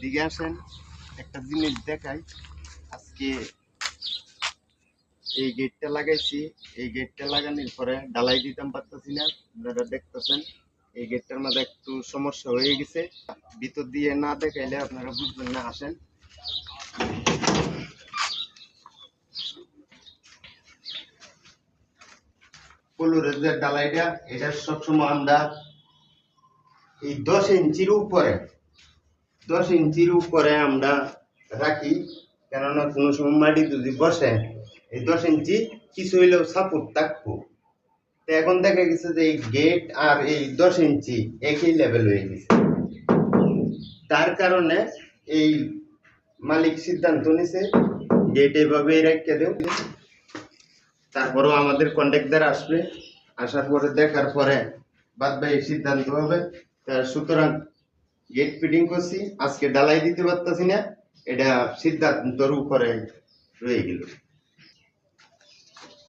এদিকে আসেন, একটা জিনিস দেখাই। আজকে এই গেটটা লাগাইছি, এই গেটটা লাগানোর পরে ঢালাই দিতাম পারতেছি না। আপনারা দেখতেছেন এই গেটটার মধ্যে একটু সমস্যা হয়ে গেছে, ভিতর দিয়ে না দেখাইলে আপনারা বুঝবেন না। আসেন, পলুরের যে ঢালাইটা, এটা সবসময় আমরা এই 10 ইঞ্চির উপরে আমরা রাখি, কেননা কোনো সময় মাটি যদি বসে এই 10 ইঞ্চি কিছু হইলেও সাপোর্ট থাকবো। তো এখন দেখা গেছে যে এই গেট আর এই 10 ইঞ্চি একই লেভেল হয়ে গেছে। তার কারণে এই মালিক সিদ্ধান্ত নিছে গেট এভাবে রেখে দেব। তারপরেও আমাদের কন্ট্রাক্টর আসবে, আসার পরে দেখার পরে বাদ বাকি সিদ্ধান্ত হবে। সুতরাং গেট ফিটিং করছি, আজকে ঢালাই দিতে পারতেছি না, এটা সিদ্ধান্তর উপরে রয়ে গেল।